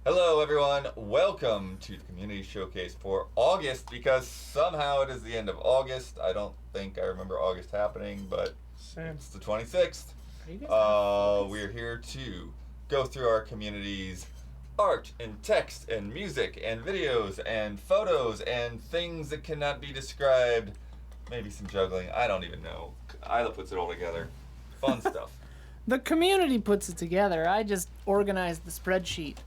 Hello, everyone. Welcome to the Community Showcase for August because somehow it is the end of August. I don't think I remember August happening, but Same. it's the 26th. Are you guys We're here to go through our community's art and text and music and videos and photos and things that cannot be described. Maybe some juggling. I don't even know. Isla puts it all together. Fun stuff. The community puts it together. I just organized the spreadsheet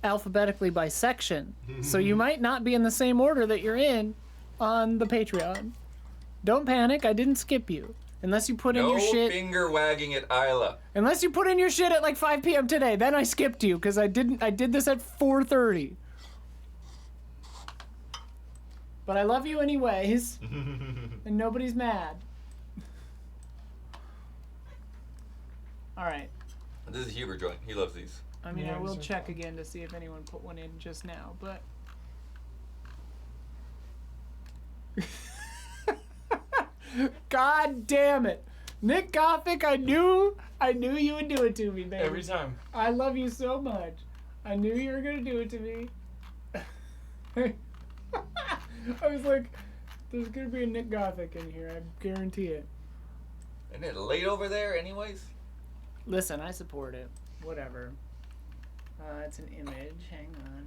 alphabetically by section. So you might not be in the same order that you're in on the Patreon. Don't panic, I didn't skip you. Unless you put in No your shit. finger wagging at Isla. Unless you put in your shit at like 5 p.m. today, then I skipped you because I did this at 4:30. But I love you anyways. And nobody's mad. All right. This is Huber joint. He loves these. I mean, Yeah, I will these are check fun. again to see if anyone put one in just now, but. God damn it. Nick Gothic, I knew you would do it to me, baby. Every time. I love you so much. I knew you were gonna do it to me. I was like, there's gonna be a Nick Gothic in here, I guarantee it. Isn't it late over there, anyways? Listen, I support it. Whatever. It's an image. Hang on.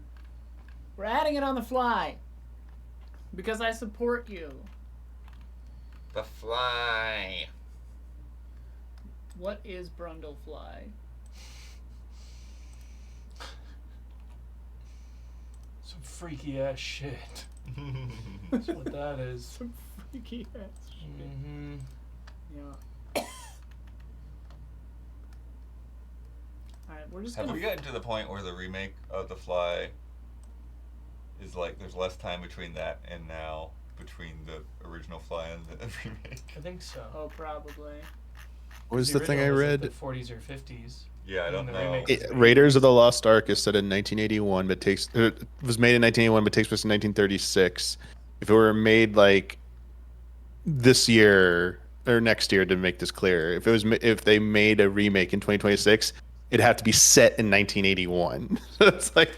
We're adding it on the fly. Because I support you. The fly. What is Brundlefly? Some freaky ass shit. That's what that is. Some freaky ass shit. Mm-hmm. Yeah. Alright, we're just Have gonna. we gotten to the point where the remake of The Fly is like there's less time between that and now between the original Fly and the remake? I think so. Oh, probably. What was the thing I original was read? like the 40s or 50s. Yeah, I And don't the know. remake- Raiders of the Lost Ark is set in 1981, but was made in 1981, but takes place in 1936. If it were made like this year or next year, to make this clear, if they made a remake in 2026, it'd have to be set in 1981. It's like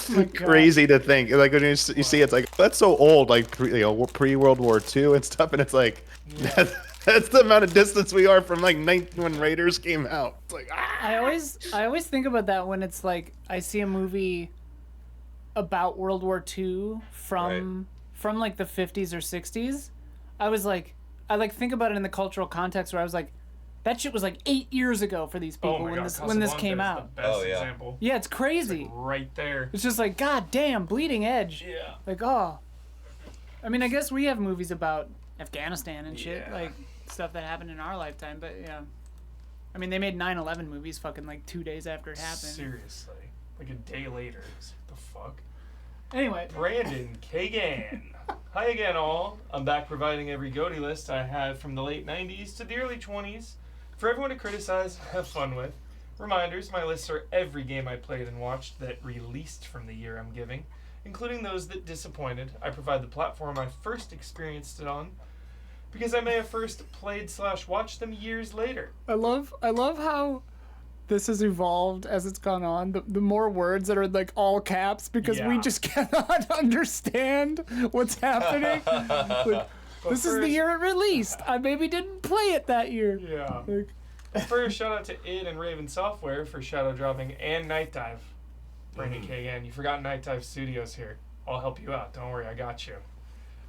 my God. crazy to think. Like when you see, it's like that's so old, like pre World War II and stuff, and it's like. Yeah. That's the amount of distance we are from like when Raiders came out. It's like I always think about that when it's like I see a movie about World War II from like the 50s or 60s. I think about it in the cultural context where I was like, that shit was like 8 years ago for these people Oh my God, when this Casablanca came is out. The best Oh, yeah. example. Yeah, it's crazy. Like right there. It's just like, God damn, bleeding edge. Yeah. Like, oh. I mean, I guess we have movies about Afghanistan and shit, Yeah. like stuff that happened in our lifetime, but yeah. I mean, they made 9/11 movies fucking like 2 days after it happened. Seriously. Like a day later. It's like, the fuck? Anyway, Brandon Kagan. Hi again, all. I'm back providing every goatee list I had from the late 90s to the early 20s for everyone to criticize and have fun with. Reminders, my lists are every game I played and watched that released from the year I'm giving, including those that disappointed. I provide the platform I first experienced it on, because I may have first played/watched them years later. I love how this has evolved as it's gone on. The more words that are like all caps because we Yeah. just cannot understand what's happening. Like, this is the first- year it released. I maybe didn't play it that year. Yeah. Like, First, shout out to id and Raven Software for shadow dropping and Night Dive. Brandon Kagan, you forgot Night Dive Studios here. I'll help you out. Don't worry, I got you.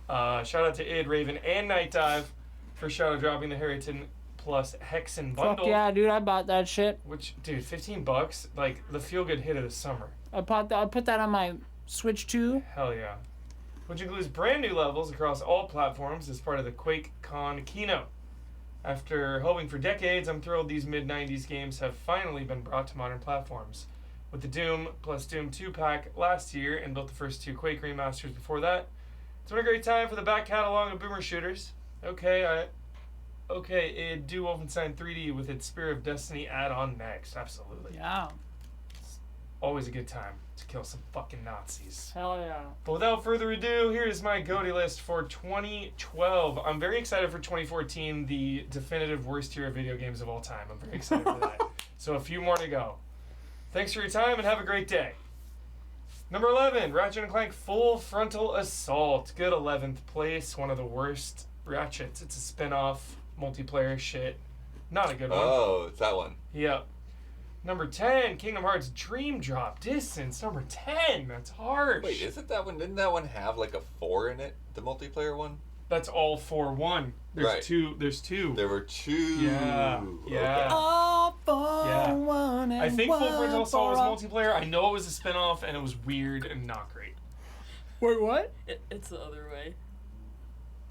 Shout out to id, Raven, and Night Dive for shadow dropping the Harrington Plus Hexen bundle. fuck yeah, dude! I bought that shit. Which, dude, $15, like the feel-good hit of the summer. I put that on my Switch 2. Hell yeah. Which includes brand new levels across all platforms as part of the QuakeCon keynote. After hoping for decades, I'm thrilled these mid-90s games have finally been brought to modern platforms. With the Doom plus Doom 2 pack last year and built the first two Quake remasters before that, it's been a great time for the back catalog of boomer shooters. Okay, do Wolfenstein 3D with its Spear of Destiny add-on next. Absolutely. Yeah. Always a good time to kill some fucking Nazis. Hell yeah. But without further ado, here's my GOTY list for 2012. I'm very excited for 2014, the definitive worst year of video games of all time. I'm very excited for that. So a few more to go. Thanks for your time and have a great day. Number 11, Ratchet & Clank Full Frontal Assault. Good 11th place. One of the worst Ratchets. It's a spin-off, multiplayer shit. Not a good one. Oh, it's that one. Yep. Number 10, Kingdom Hearts Dream Drop Distance. Number 10. That's harsh. Wait, isn't that one? Didn't that one have like a 4 in it? The multiplayer one? That's all for one. There's Right. two. There's two. There were 2. Yeah. Yeah. Okay. All for Yeah. one and I think Full one Frontal Assault was for all. multiplayer. I know it was a spin-off and it was weird and not great. Wait, what? It's the other way.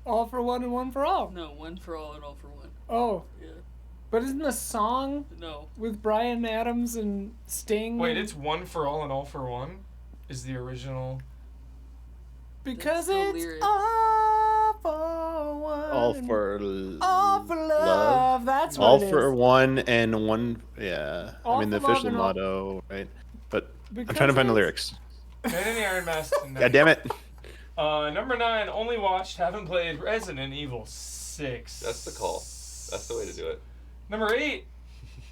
All for one and one for all. No, one for all and all for one. Oh, Yeah. but isn't the song No. with Bryan Adams and Sting? Wait, it's one for all and all for one? Is the original... because That's the it's lyrics. all for one. All and for all for love. That's what all it for is. one and one. Yeah, All I mean the for love official and all- motto, right? But Because I'm trying to find the it's- lyrics. Man in the Iron Mask. God damn it! Number 9, only watched, haven't played Resident Evil 6. That's the call. That's the way to do it. Number 8,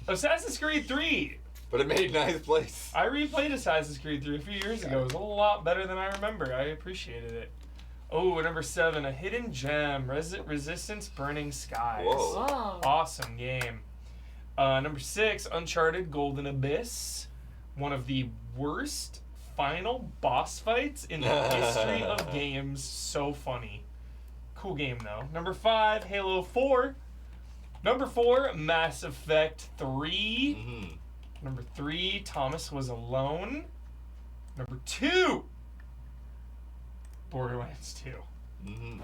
Assassin's Creed 3. But it made 9th place. I replayed Assassin's Creed 3 a few years ago. It was a lot better than I remember. I appreciated it. Oh, number 7, a hidden gem, Resistance Burning Skies. Whoa. Oh. Awesome game. Number 6, Uncharted Golden Abyss. One of the worst final boss fights in the history of games. So funny. Cool game, though. Number 5, Halo 4. Number 4, Mass Effect 3. Mm-hmm. Number 3, Thomas Was Alone. Number 2, Borderlands 2. Mm-hmm.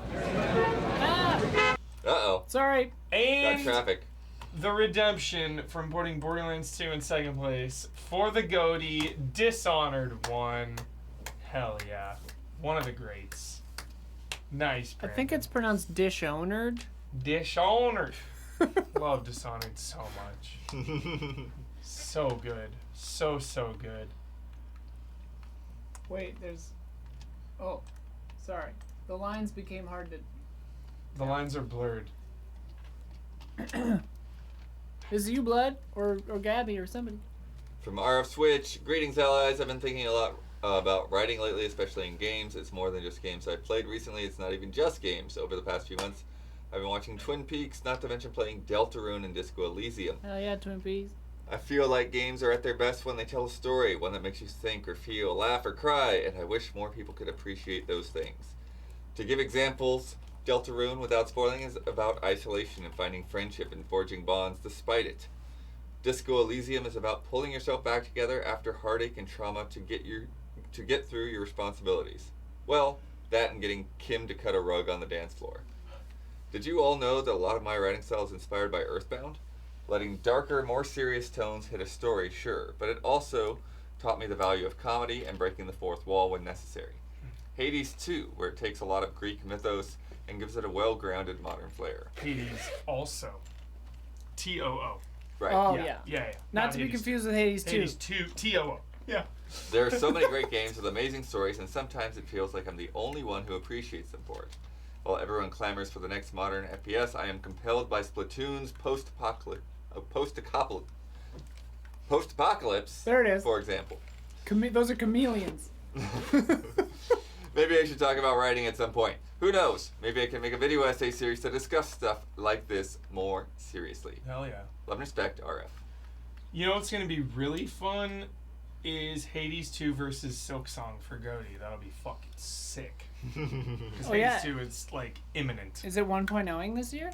Ah, Uh-oh. sorry. Got And traffic. the redemption from putting Borderlands 2 in second place for the Goatee, Dishonored 1. Hell yeah. One of the greats. Nice, I Brandon. think it's pronounced Dishonored. Dishonored. Love Dishonored so much. So good. So good. Wait, there's. Oh, sorry. The lines became hard to. The lines are blurred. Is it you, Blood, or Gabby, or somebody? From RF Switch, greetings allies. I've been thinking a lot about writing lately, especially in games. It's more than just games I've played recently. It's not even just games. Over the past few months, I've been watching Twin Peaks, not to mention playing Deltarune and Disco Elysium. Hell yeah, Twin Peaks. I feel like games are at their best when they tell a story, one that makes you think or feel, laugh or cry, and I wish more people could appreciate those things. To give examples, Deltarune, without spoiling, is about isolation and finding friendship and forging bonds despite it. Disco Elysium is about pulling yourself back together after heartache and trauma to get through your responsibilities. Well, that and getting Kim to cut a rug on the dance floor. Did you all know that a lot of my writing style is inspired by Earthbound? Letting darker, more serious tones hit a story, sure, but it also taught me the value of comedy and breaking the fourth wall when necessary. Hades 2, where it takes a lot of Greek mythos and gives it a well-grounded modern flair. Hades also. T-O-O. Right. Oh, yeah. yeah. Yeah. Not to be Hades confused with Hades 2. Hades 2. T-O-O. Yeah. There are so many great games with amazing stories, and sometimes it feels like I'm the only one who appreciates them for it. While everyone clamors for the next modern FPS, I am compelled by Splatoon's post-apocalypse, There it is. for example. Those are chameleons. Maybe I should talk about writing at some point. Who knows? Maybe I can make a video essay series to discuss stuff like this more seriously. Hell yeah. Love and respect, RF. You know what's going to be really fun is Hades 2 versus Silk Song for Goatee. That'll be fucking sick. Because Oh, Hades yeah. 2 is, like, imminent. Is it 1.0ing this year?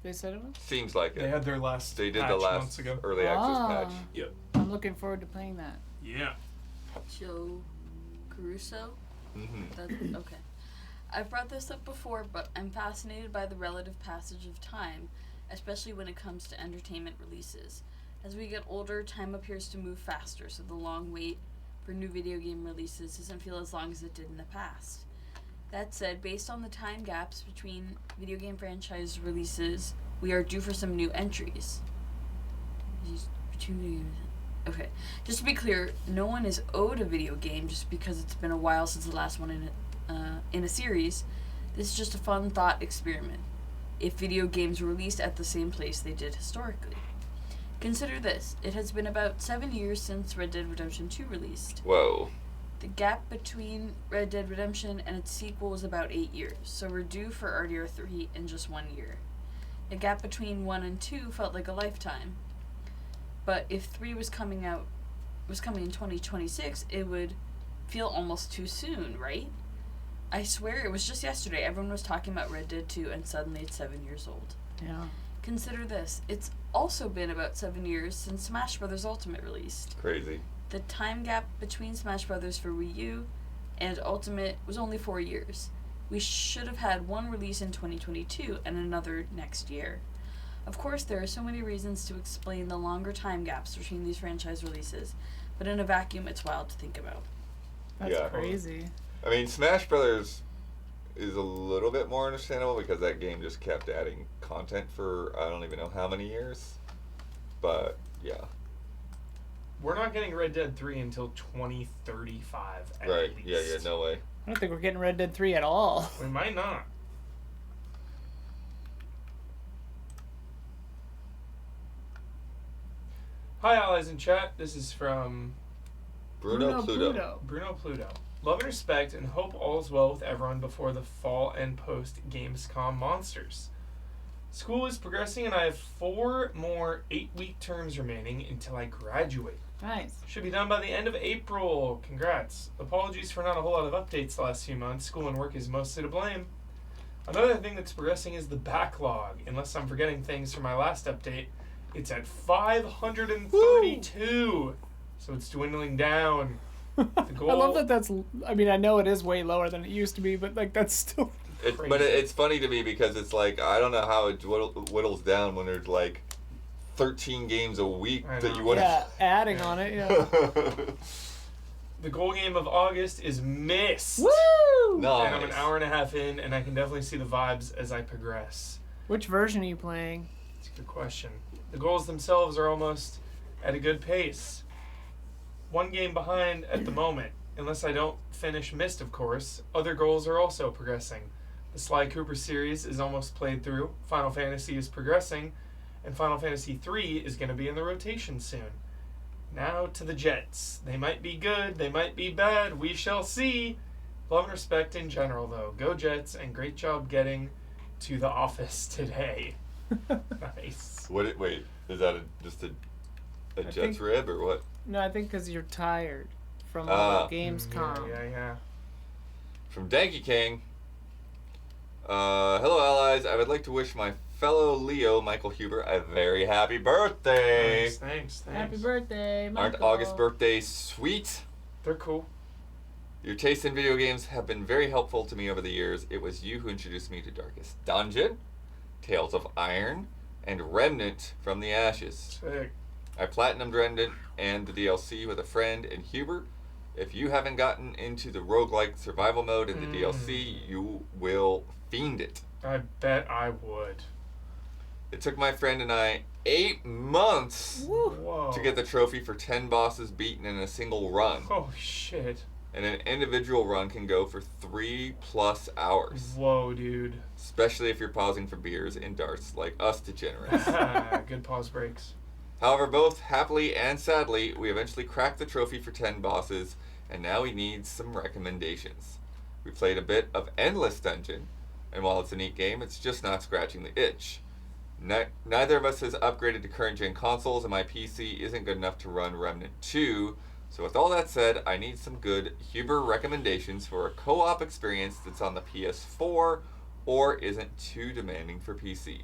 They said it was? Seems like They it. had their last They did patch the months last ago. early access patch. Yep. I'm looking forward to playing that. Yeah. Joe Caruso? Mm-hmm. That's, okay. I've brought this up before, but I'm fascinated by the relative passage of time, especially when it comes to entertainment releases. As we get older, time appears to move faster, so the long wait for new video game releases doesn't feel as long as it did in the past. That said, based on the time gaps between video game franchise releases, we are due for some new entries. Okay, just to be clear, no one is owed a video game just because it's been a while since the last one in a series. This is just a fun thought experiment. If video games were released at the same place they did historically. Consider this, it has been about 7 years since Red Dead Redemption 2 released. Whoa. The gap between Red Dead Redemption and its sequel was about 8 years, so we're due for RDR 3 in just 1 year. The gap between 1 and 2 felt like a lifetime. But if 3 was coming in 2026, it would feel almost too soon, right? I swear it was just yesterday everyone was talking about Red Dead 2 and suddenly it's 7 years old. Yeah. Consider this. It's also been about 7 years since Smash Bros. Ultimate released. Crazy. The time gap between Smash Bros. For Wii U and Ultimate was only 4 years. We should have had one release in 2022 and another next year. Of course, there are so many reasons to explain the longer time gaps between these franchise releases, but in a vacuum, it's wild to think about. That's Yeah. crazy. I mean, Smash Brothers is a little bit more understandable because that game just kept adding content for I don't even know how many years. But yeah, We're not getting Red Dead 3 until 2035 at right. least. Yeah, no way. I don't think we're getting Red Dead 3 at all. We might not. Hi, allies in chat. This is from Bruno Pluto. Bruno Pluto. Love and respect, and hope all is well with everyone before the fall and post Gamescom monsters. School is progressing, and I have 4 more 8-week terms remaining until I graduate. Nice. Should be done by the end of April. Congrats. Apologies for not a whole lot of updates the last few months. School and work is mostly to blame. Another thing that's progressing is the backlog. Unless I'm forgetting things from my last update, it's at 532. So it's dwindling down. The goal, I love that that's, I mean, I know it is way lower than it used to be, but like that's still... But it's funny to me because it's like I don't know how it whittles down when there's like 13 games a week I that know. you want Yeah, adding on it, yeah. The goal game of August is Myst. Woo! Nice. And I'm an hour and a half in, and I can definitely see the vibes as I progress. Which version are you playing? It's a good question. The goals themselves are almost at a good pace. 1 game behind at the moment, unless I don't finish Myst, of course. Other goals are also progressing. The Sly Cooper series is almost played through. Final Fantasy is progressing, and Final Fantasy 3 is going to be in the rotation soon. Now to the Jets. They might be good, they might be bad, we shall see. Love and respect in general, though. Go Jets, and great job getting to the office today. Nice. Wait, is that just a Jets think- rib or what? No, I think because you're tired from all the Gamescom. Yeah. From Danky King. Hello, allies. I would like to wish my fellow Leo, Michael Huber, a very happy birthday. Thanks. Happy birthday, Michael. Aren't August birthdays sweet? They're cool. Your taste in video games have been very helpful to me over the years. It was you who introduced me to Darkest Dungeon, Tales of Iron, and Remnant from the Ashes. Sick. I platinumed Remnant and the DLC with a friend in Huber. If you haven't gotten into the roguelike survival mode in the DLC, you will fiend it. I bet I would. It took my friend and I 8 months Whoa. to get the trophy for 10 bosses beaten in a single run. Oh, shit. And an individual run can go for 3+ hours. Whoa, dude. Especially if you're pausing for beers and darts like us degenerates. Good pause breaks. However, both happily and sadly, we eventually cracked the trophy for 10 bosses, and now we need some recommendations. We played a bit of Endless Dungeon, and while it's a neat game, it's just not scratching the itch. Neither of us has upgraded to current-gen consoles, and my PC isn't good enough to run Remnant 2, so with all that said, I need some good Huber recommendations for a co-op experience that's on the PS4 or isn't too demanding for PC.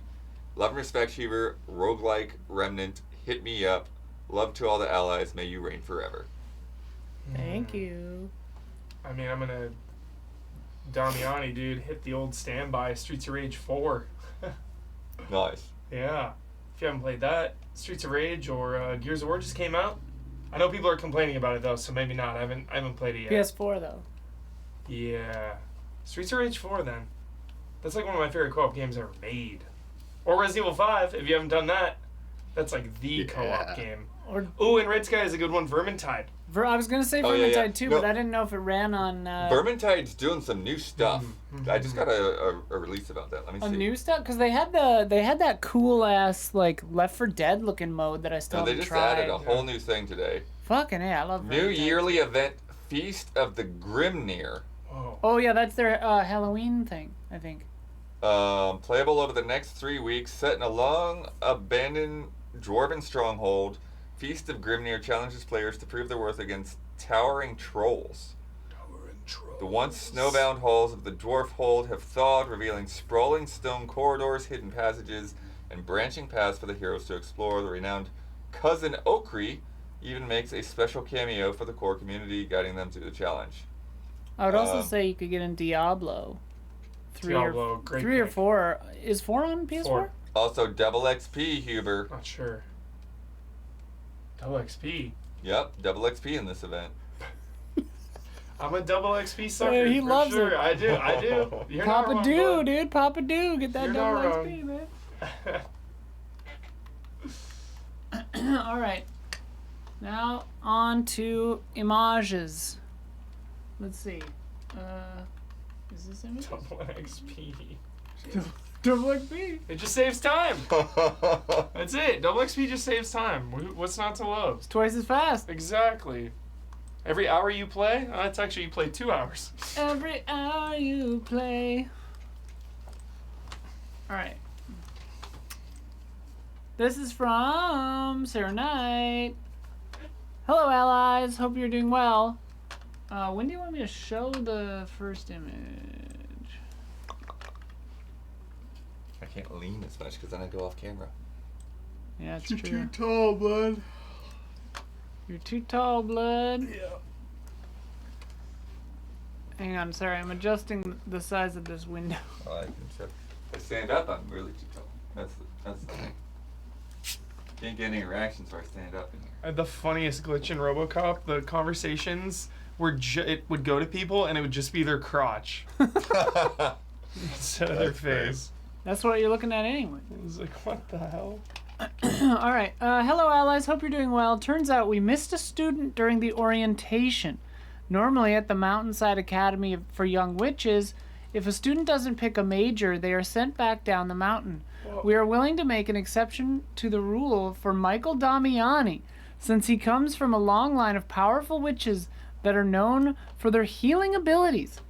Love and respect, Huber, roguelike, Remnant, hit me up. Love to all the allies, may you reign forever. Thank you. I mean, I'm gonna Damiani, dude, hit the old standby Streets of Rage 4. Nice. Yeah. If you haven't played that, Streets of Rage or Gears of War just came out. I know people are complaining about it though, so maybe not. I haven't played it yet. PS4 though. Yeah. Streets of Rage 4 then. That's like one of my favorite co-op games ever made. Or Resident Evil 5, if you haven't done that. That's like the co-op game. Or Ooh, and Red Sky is a good one, Vermintide. I was gonna say Oh, Vermintide yeah. too, No. but I didn't know if it ran on Vermintide's doing some new stuff. I just got a release about that. Let me on see. new stuff because they had that cool ass like Left 4 Dead looking mode that I still No, they haven't just tried. added a whole new thing today. Fucking yeah, I love New Vermintide. yearly event Feast of the Grimnir. Whoa. Oh yeah, that's their Halloween thing, I think. Playable over the next 3 weeks, set in a long abandoned dwarven stronghold. Feast of Grimnir challenges players to prove their worth against towering trolls. The once snowbound halls of the dwarf hold have thawed, revealing sprawling stone corridors, hidden passages, and branching paths for the heroes to explore. The renowned Cousin Okri even makes a special cameo for the core community, guiding them through the challenge. I would also say you could get in Diablo. Diablo, great three or pick. 4. Is 4 on PS4? 4. Also, double XP, Huber. Not sure. Double XP. Yep, double XP in this event. I'm a double XP sucker. Yeah, he for loves sure. it. I do. You're not Papa wrong, do, bud. dude. Papa do. Get that You're double not XP, man. All right. Now on to images. Let's see. Is this image? Double XP. Double XP. It just saves time. That's it. Double XP just saves time. What's not to love? Twice as fast. Exactly. Every hour you play, that's actually you play 2 hours. Every hour you play. All right. This is from Sarah Knight. Hello, allies. Hope you're doing well. When do you want me to show the first image? I can't lean as much because then I go off camera. Yeah, it's true. tall, bud. You're too tall, blood. Yeah. Hang on, sorry. I'm adjusting the size of this window. Oh, I can check. If I stand up, I'm really too tall. That's the thing. Can't get any reactions if I stand up in here. I had the funniest glitch in RoboCop. The conversations were it would go to people and it would just be their crotch instead of their That's great. face. That's what you're looking at anyway. It was like, what the hell? All right. Hello, allies. Hope you're doing well. Turns out we missed a student during the orientation. Normally, at the Mountainside Academy for Young Witches, if a student doesn't pick a major, they are sent back down the mountain. We are willing to make an exception to the rule for Michael Damiani, since he comes from a long line of powerful witches that are known for their healing abilities.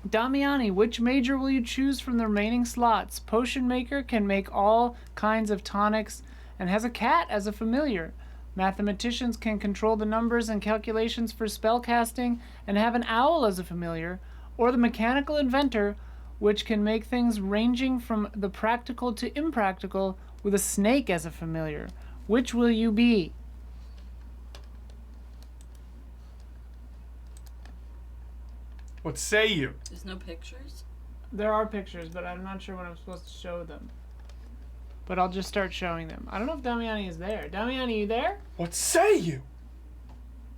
Damiani, which major will you choose from the remaining slots? Potion Maker can make all kinds of tonics and has a cat as a familiar. Mathematicians can control the numbers and calculations for spellcasting and have an owl as a familiar. Or the Mechanical Inventor, which can make things ranging from the practical to impractical with a snake as a familiar. Which will you be? What say you? There's no pictures? There are pictures, but I'm not sure when I'm supposed to show them. But I'll just start showing them. I don't know if Damiani is there. Damiani, you there? What say you?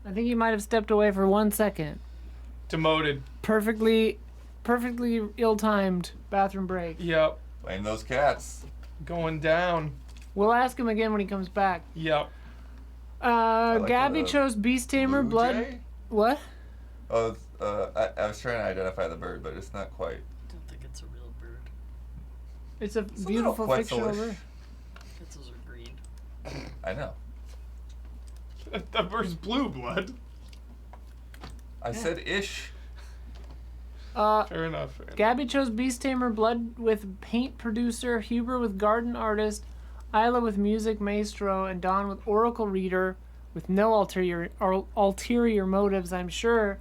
I think you might have stepped away for 1 second. Demoted. Perfectly ill-timed bathroom break. Yep. Blame those cats. Going down. We'll ask him again when he comes back. Yep. like Gabby the chose Beast Tamer, Blue Blood. jay? What? Oh, I was trying to identify the bird, but it's not quite. I don't think it's a real bird. It's a It's a beautiful little fictional Quetzalish. bird. Quetzals are green. I know. That bird's blue, Blood. I said ish. Fair enough. Gabby chose Beast Tamer, Blood with paint producer, Huber with garden artist, Isla with music maestro, and Don with oracle reader, with no ulterior motives, I'm sure.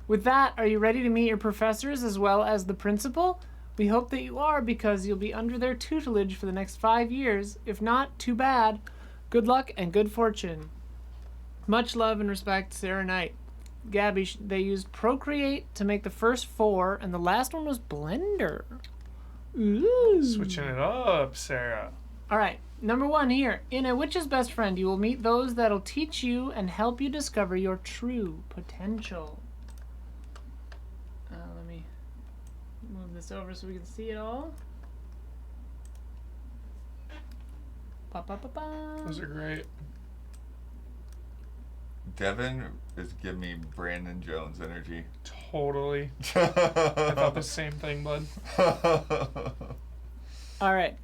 With that, are you ready to meet your professors as well as the principal? We hope that you are, because you'll be under their tutelage for the next 5 years. If not, too bad. Good luck and good fortune. Much love and respect, Sarah Knight. Gabby, they used Procreate to make the first 4, and the last one was Blender. Ooh. Switching it up, Sarah. All right, number 1 here. In A Witch's Best Friend, you will meet those that'll teach you and help you discover your true potential. Let me move this over so we can see it all. Ba-ba-ba-ba. Those are great. Devin is giving me Brandon Jones energy. Totally. I thought the same thing, Bud. All right.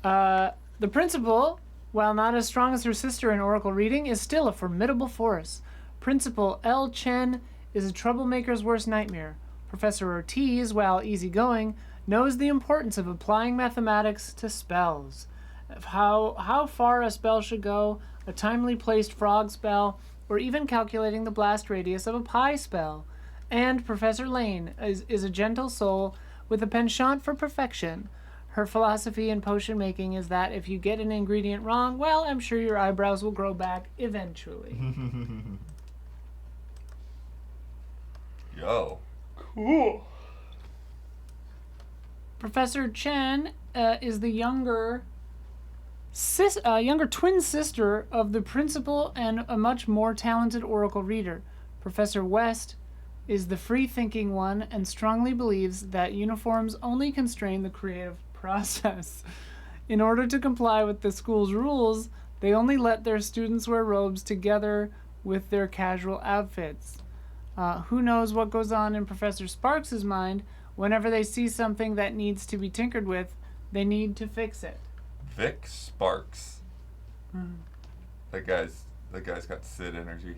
The principal, while not as strong as her sister in Oracle reading, is still a formidable force. Principal L. Chen is a troublemaker's worst nightmare. Professor Ortiz, while easygoing, knows the importance of applying mathematics to spells. Of how far a spell should go, a timely placed frog spell, or even calculating the blast radius of a pie spell. And Professor Lane is a gentle soul with a penchant for perfection. Her philosophy in potion making is that if you get an ingredient wrong, well, I'm sure your eyebrows will grow back eventually. Yo. Cool. Professor Chen is the younger twin sister of the principal and a much more talented oracle reader. Professor West is the free-thinking one and strongly believes that uniforms only constrain the creative process. In order to comply with the school's rules, they only let their students wear robes together with their casual outfits. Who knows what goes on in Professor Sparks' mind? Whenever they see something that needs to be tinkered with, they need to fix it. Vic Sparks. That guy's got Sid energy.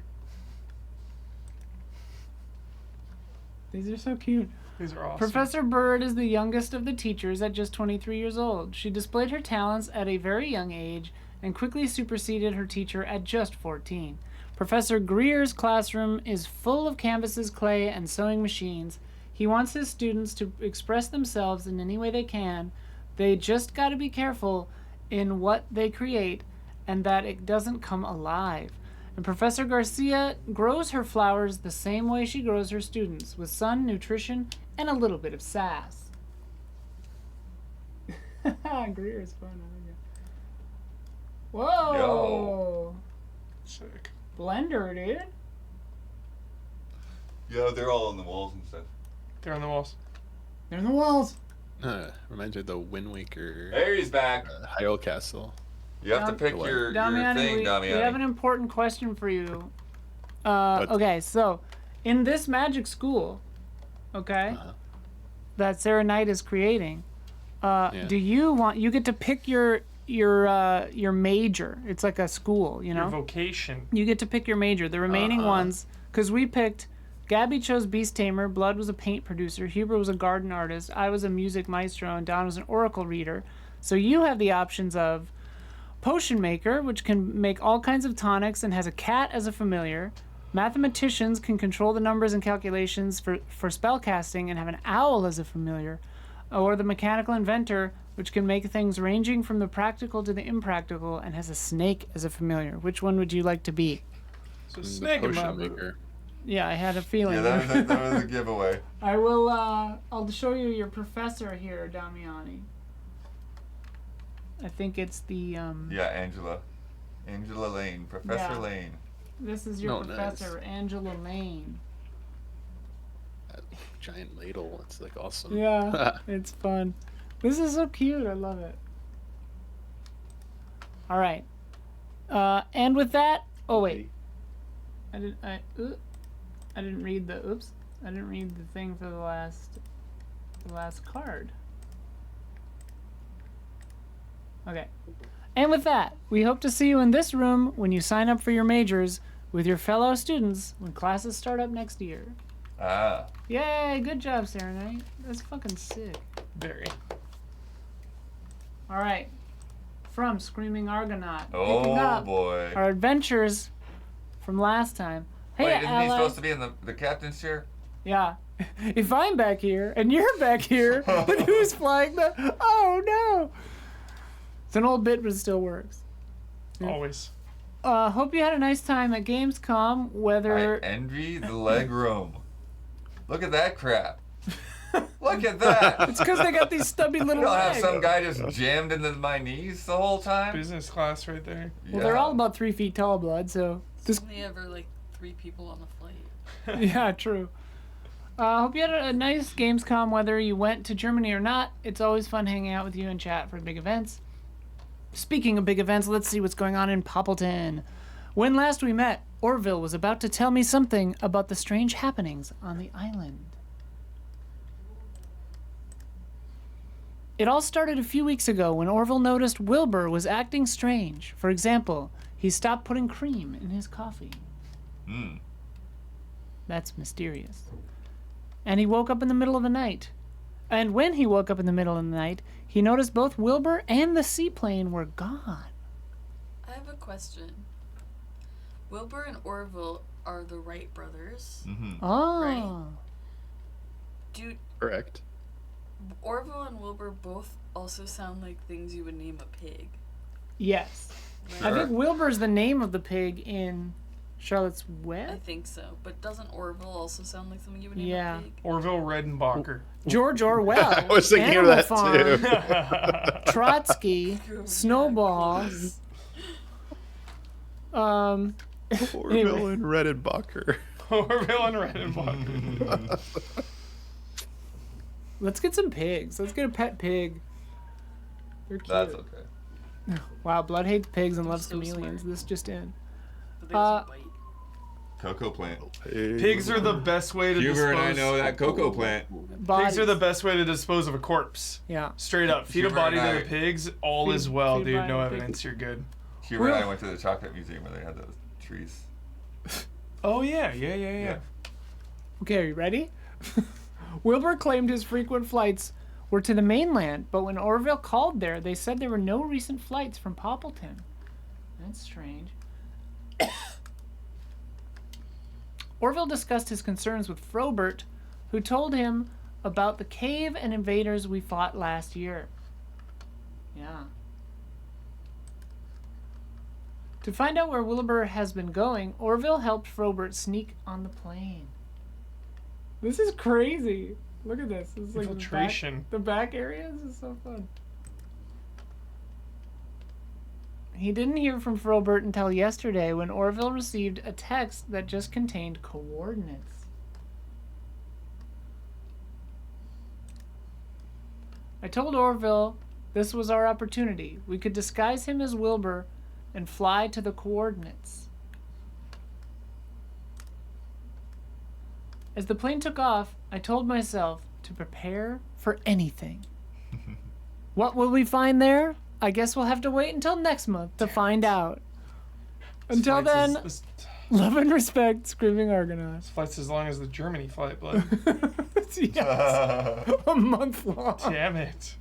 These are so cute. These are awesome. Professor Bird is the youngest of the teachers at just 23 years old. She displayed her talents at a very young age and quickly superseded her teacher at just 14. Professor Greer's classroom is full of canvases, clay, and sewing machines. He wants his students to express themselves in any way they can. They just got to be careful in what they create and that it doesn't come alive. And Professor Garcia grows her flowers the same way she grows her students, with sun, nutrition, and a little bit of sass. Greer is fun. I like it. Whoa! Yo. Sick. Blender, dude. Yo, they're all on the walls and stuff. They're on the walls. They're in the walls. Reminds me of the Wind Waker Harry's back. Hyrule Castle. You have to pick What? your Damiani, thing, we Damiani. have an important question for you. Okay, so in this magic school, okay, that Sarah Knight is creating, do you get to pick your major? It's like a school, you know. Your vocation. You get to pick your major. The remaining ones, because we picked. Gabby chose Beast Tamer, Blood was a paint producer, Huber was a garden artist, I was a music maestro, and Don was an oracle reader. So you have the options of Potion Maker, which can make all kinds of tonics and has a cat as a familiar. Mathematicians can control the numbers and calculations for spellcasting and have an owl as a familiar. Or the Mechanical Inventor, which can make things ranging from the practical to the impractical and has a snake as a familiar. Which one would you like to be? So The snake and Potion Maker. Maker. Yeah, I had a feeling. Yeah, that was a giveaway. I will, I'll show you your professor here, Damiani. I think it's the, Yeah, Angela Lane, Professor Yeah. Lane. This is your Oh, nice. professor, Angela Lane. That giant ladle. It's like awesome. Yeah, it's fun. This is so cute. I love it. All right. And with that, oh wait, I didn't read the I didn't read the thing for the last card. Okay. And with that, we hope to see you in this room when you sign up for your majors with your fellow students when classes start up next year. Ah. Yay, good job, Sarah Knight. That's fucking sick. Very. All right. From Screaming Argonaut. Picking Oh up boy. our adventures from last time. Hey, Wait, isn't he ally. supposed to be in the captain's chair? Yeah. If I'm back here and you're back here, then who's flying the... Oh, no. It's an old bit, but it still works. Always. Hope you had a nice time at Gamescom, I whether... envy the leg room. Look at that crap. Look at that. It's because they got these stubby You little don't have legs. some guy just jammed into my knees the whole time? Business class right there. Well, they're all about 3 feet tall, blood, so... There's only ever like 3 people on the flight. Yeah, true. Hope you had a nice Gamescom, whether you went to Germany or not. It's always fun hanging out with you and chat for big events. Speaking of big events, let's see what's going on in Poppleton. When last we met, Orville was about to tell me something about the strange happenings on the island. It all started a few weeks ago when Orville noticed Wilbur was acting strange. For example, he stopped putting cream in his coffee. That's mysterious. And he woke up in the middle of the night. And when he woke up in the middle of the night, he noticed both Wilbur and the seaplane were gone. I have a question. Wilbur and Orville are the Wright brothers. Mm-hmm. Oh. Right. Do Correct. Orville and Wilbur both also sound like things you would name a pig? Yes. Right? I think Wilbur's the name of the pig in Charlotte's I Web. think so. But doesn't Orville also sound like something you would name Yeah. a pig? Orville Redenbacher. George Orwell. I was thinking of Animal that Farm, too. Trotsky, Snowball. Orville and Redenbacher. Orville and Redenbacher. Let's get some pigs. Let's get a pet pig. They're cute. That's okay. Wow, Blood hates pigs and loves So chameleons. smart. This just in. But they also bite. Cocoa plant. Pigs are the best way to Huber and I dispose. know that cocoa plant. Bodies. Pigs are the best way to dispose of a corpse. Yeah. Straight up. Feed a Huber body and to I- the pigs, all Feed- is well, feed dude. body No to evidence, you're good. Huber and I went to the chocolate museum where they had those trees. Oh, yeah. Okay, are you ready? Wilbur claimed his frequent flights were to the mainland, but when Orville called there, they said there were no recent flights from Poppleton. That's strange. Orville discussed his concerns with Frobert, who told him about the cave and invaders we fought last year. Yeah. To find out where Wilbur has been going, Orville helped Frobert sneak on the plane. This is crazy. Look at this. This is like Infiltration. the back area. This is so fun. He didn't hear from Frobert until yesterday when Orville received a text that just contained coordinates. I told Orville this was our opportunity. We could disguise him as Wilbur and fly to the coordinates. As the plane took off, I told myself to prepare for anything. What will we find there? I guess we'll have to wait until next month to find out. Until then, This love and respect, Screaming Argonauts. flight's as long as the Germany flight, blood. Yes. A month long. Damn it.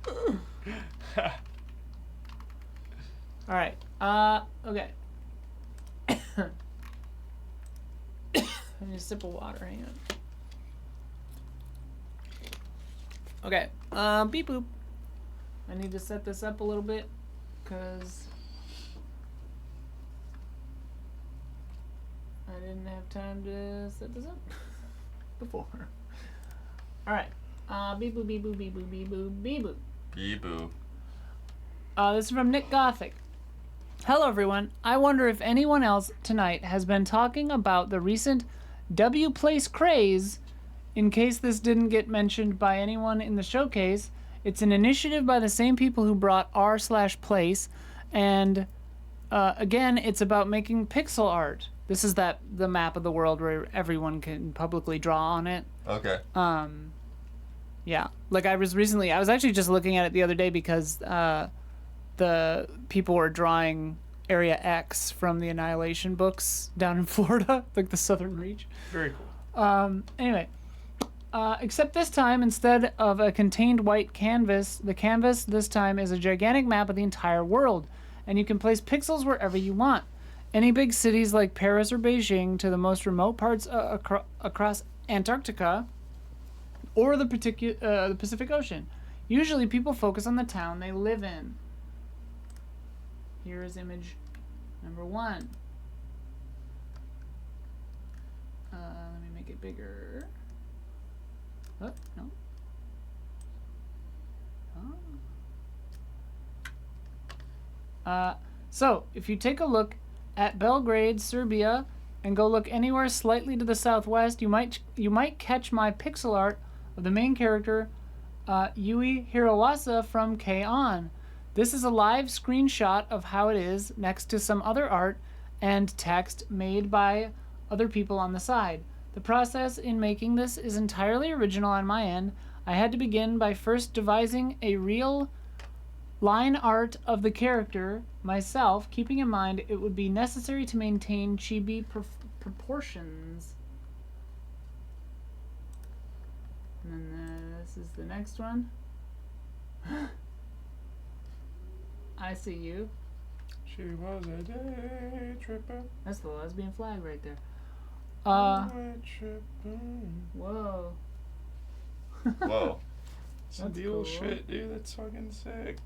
Alright. Okay. I need a sip of water, hang on. Okay. Beep boop. I need to set this up a little bit, because I didn't have time to set this up before. Alright. Beep boop, beep boop, beep boop, beep boop, beep boop. Bee-boo. This is from Nick Gothic. Hello, everyone. I wonder if anyone else tonight has been talking about the recent W Place craze. In case this didn't get mentioned by anyone in the showcase, it's an initiative by the same people who brought r/place, and again, it's about making pixel art. This is the map of the world where everyone can publicly draw on it. Okay. Yeah, like I was actually just looking at it the other day because the people were drawing Area X from the Annihilation books down in Florida, like the Southern Reach. Very cool. Anyway, except this time, instead of a contained white canvas, the canvas this time is a gigantic map of the entire world, and you can place pixels wherever you want. Any big cities like Paris or Beijing to the most remote parts across Antarctica or the Pacific Ocean. Usually people focus on the town they live in. Here is image number 1. Let me make it bigger. Oh, no. So, if you take a look at Belgrade, Serbia, and go look anywhere slightly to the southwest, you might catch my pixel art of the main character, Yui Hirowasa from K-On! This is a live screenshot of how it is next to some other art and text made by other people on the side. The process in making this is entirely original on my end. I had to begin by first devising a real line art of the character myself, keeping in mind it would be necessary to maintain chibi proportions. is the next one. I see you. She was a day tripper. That's the lesbian flag right there. Whoa. Whoa. Some That's deal cool. shit, dude. That's fucking sick.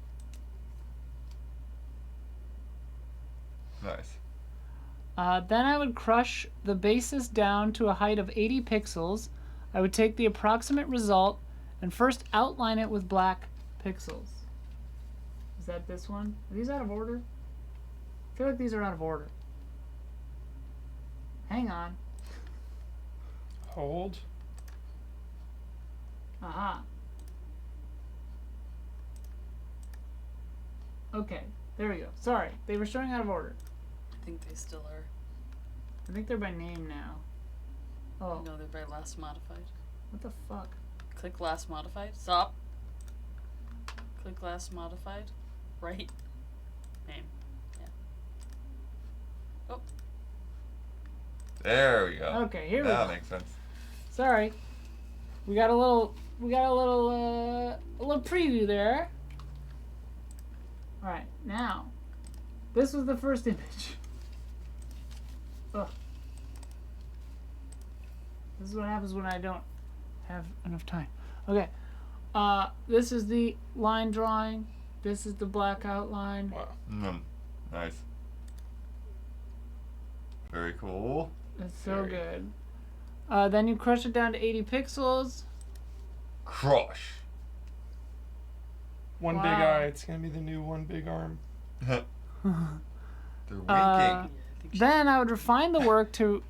Nice. Then I would crush the basis down to a height of 80 pixels. I would take the approximate result and first outline it with black pixels. Is that this one? Are these out of order? I feel like these are out of order. Hang on. Hold. Aha. Okay, there we go. Sorry, they were showing out of order. I think they still are. I think they're by name now. Oh, No, they're by last modified. what the fuck? Click last modified. Stop. Click last modified. Right. Name. Yeah. There we go. Okay, here we That go. makes sense. Sorry. We got a little preview there. Alright, now. This was the first image. Ugh. This is what happens when I don't have enough time. Okay. This is the line drawing. This is the black outline. Wow. Nice. Very cool. It's so Very. good. Then you crush it down to 80 pixels. Crush. One big Wow. eye. It's gonna be the new one big arm. They're winking. Yeah, I think she- Then I would refine the work to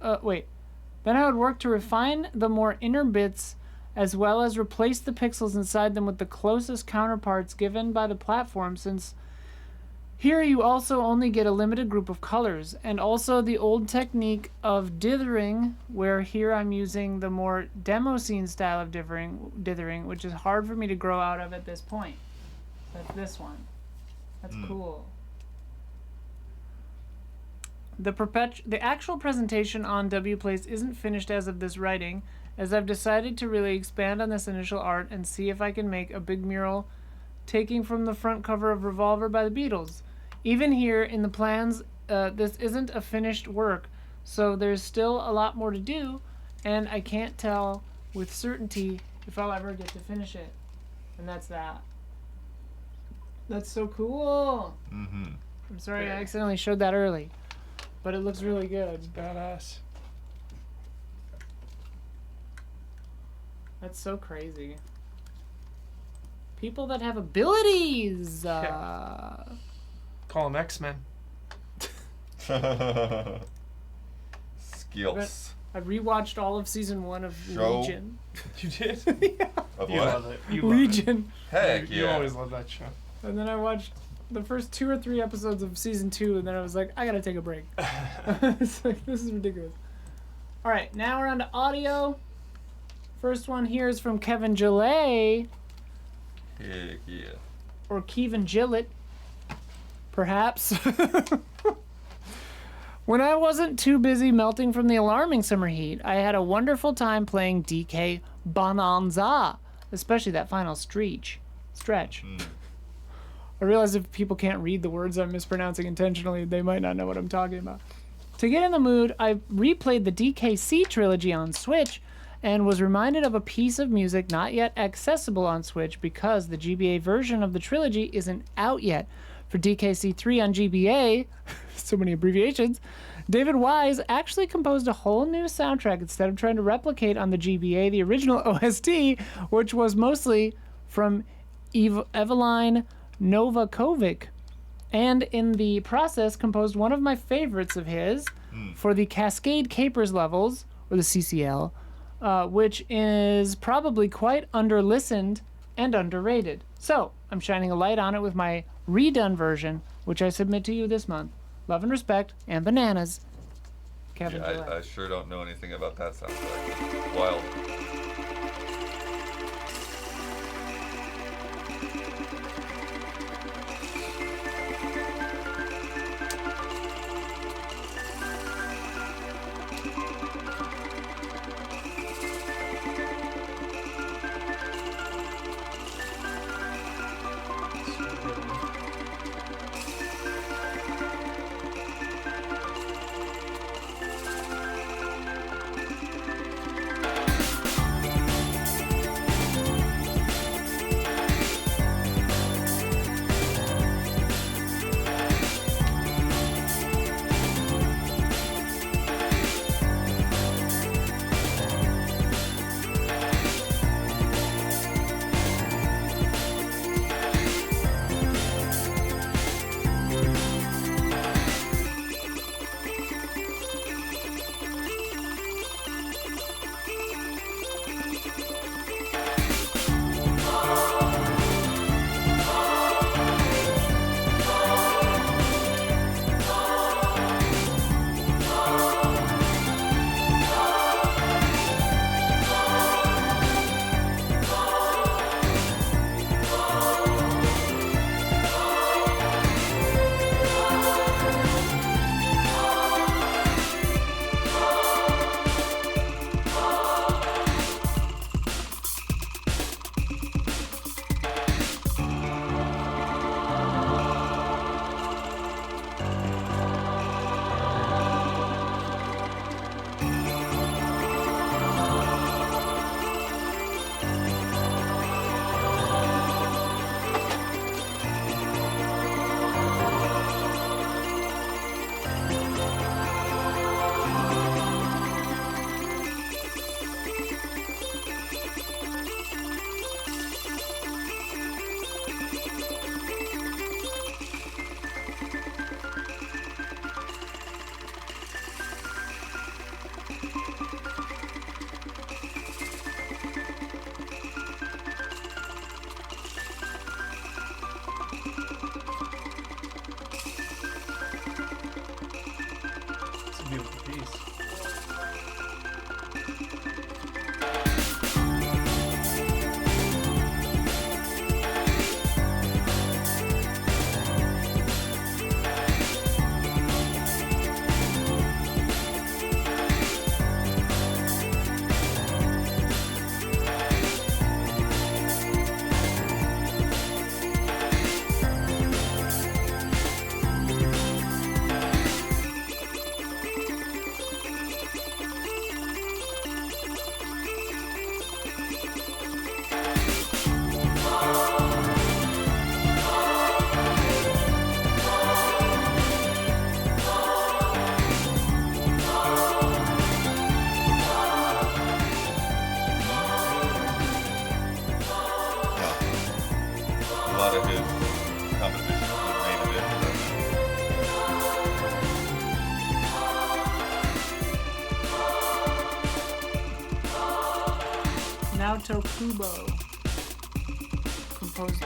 Then I would work to refine the more inner bits as well as replace the pixels inside them with the closest counterparts given by the platform, since here you also only get a limited group of colors, and also the old technique of dithering, where here I'm using the more demo scene style of dithering, which is hard for me to grow out of at this point. That's this one. That's cool. The actual presentation on WPlace isn't finished as of this writing, as I've decided to really expand on this initial art and see if I can make a big mural taking from the front cover of Revolver by the Beatles. Even here in the plans, this isn't a finished work, so there's still a lot more to do, and I can't tell with certainty if I'll ever get to finish it. And that's that. That's so cool! Mm-hmm. I'm sorry I accidentally showed that early, but it looks really good. Badass. That's so crazy. People that have abilities! Call them X-Men. Skills. I rewatched all of season 1 of Show. Legion. You did? Yeah. Of You what? love it. You love it. Legion. Heck You yeah. always love that show. And then I watched the first 2 or 3 episodes of season 2, and then I was like, I gotta take a break. It's like, this is ridiculous. Alright, now we're on to audio. First one here is from Kevin Gillet, Heck yeah. or Kevin Gillett, perhaps. When I wasn't too busy melting from the alarming summer heat, I had a wonderful time playing DK Bonanza, especially that final stretch. I realize if people can't read the words I'm mispronouncing intentionally, they might not know what I'm talking about. To get in the mood, I replayed the DKC trilogy on Switch and was reminded of a piece of music not yet accessible on Switch because the GBA version of the trilogy isn't out yet. For DKC 3 on GBA, so many abbreviations, David Wise actually composed a whole new soundtrack instead of trying to replicate on the GBA the original OST, which was mostly from Eveline Novakovic, and in the process composed one of my favorites of his for the Cascade Capers levels, or the CCL, which is probably quite under-listened and underrated. So, I'm shining a light on it with my redone version, which I submit to you this month. Love and respect, and bananas. Kevin Yeah, Gillette. I sure don't know anything about that soundtrack. Wild. lot of his compositions was made in it. Naoto Kubo composed the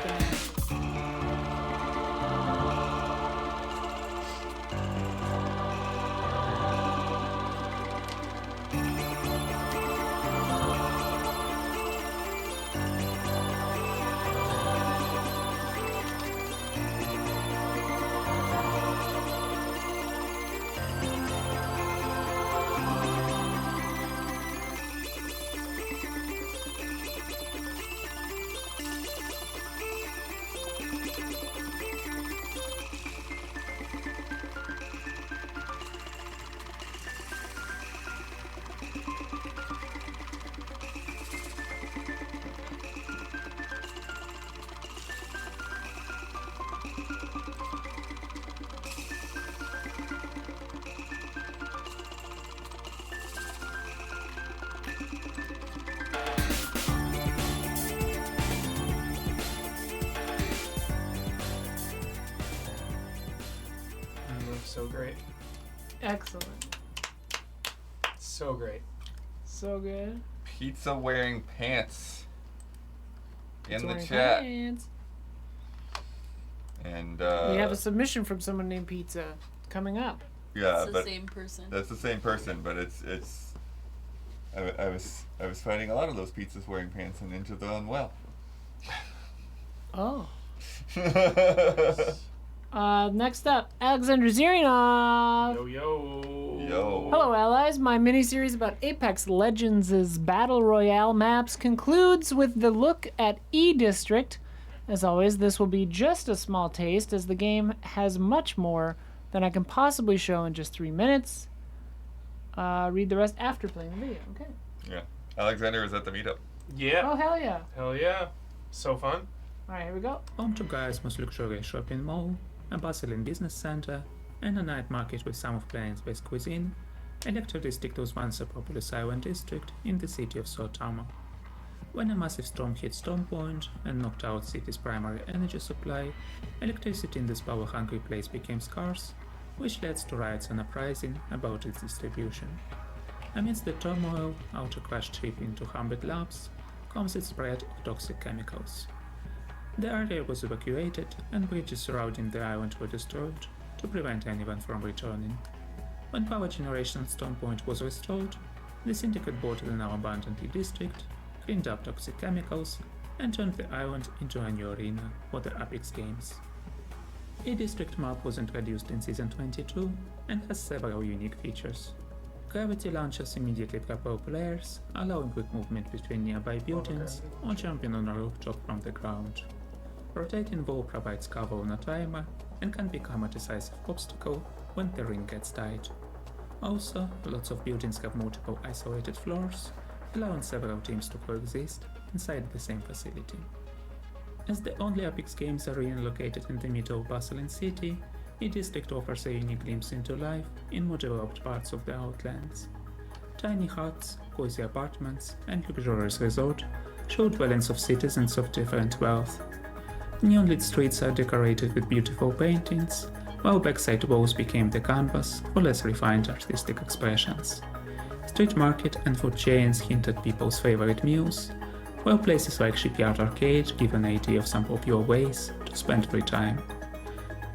So great. Excellent. So great. So good. Pizza wearing pants in the Wearing chat. pants. And We have a submission from someone named Pizza coming up. yeah, It's the but same person. that's the same person, but it's I was finding a lot of those pizzas wearing pants and into the unwell. Oh. Next up, Alexander Zirianov. Yo yo. Yo. Hello, allies. My mini-series about Apex Legends' Battle Royale maps concludes with the look at E-District. As always, this will be just a small taste, as the game has much more than I can possibly show in just 3 minutes. Read the rest after playing the video, okay? Yeah. Alexander is at the meetup. Yeah. Oh, hell yeah. Hell yeah. So fun. Alright, here we go. Home to Gaia's most luxurious shopping mall, a bustling business center, and a night market with some of Plane's best cuisine, Electro District was once a populous island district in the city of Saitama. When a massive storm hit Storm Point and knocked out the city's primary energy supply, electricity in this power-hungry place became scarce, which led to riots and uprising about its distribution. Amidst the turmoil, outer crashed ship into Humboldt Labs comes its spread of toxic chemicals. The area was evacuated and bridges surrounding the island were destroyed to prevent anyone from returning. When power generation at Stone Point was restored, the Syndicate boarded the now abandoned district, cleaned up toxic chemicals, and turned the island into a new arena for the Apex games. E-District map was introduced in Season 22 and has several unique features. Gravity launchers immediately propel players, allowing quick movement between nearby buildings or jumping on a rooftop from the ground. Rotating wall provides cover on a timer and can become a decisive obstacle when the ring gets tight. Also, lots of buildings have multiple isolated floors, allowing several teams to coexist inside the same facility. As the only Apex Games arena located in the middle of bustling city, E-District offers a unique glimpse into life in more developed parts of the Outlands. Tiny huts, cozy apartments, and luxurious resort show dwellings of citizens of different wealth. Neon-lit streets are decorated with beautiful paintings, while backside walls became the canvas for less refined artistic expressions. Street market and food chains hint at people's favorite meals, while places like Shipyard Arcade give an idea of some popular ways to spend free time.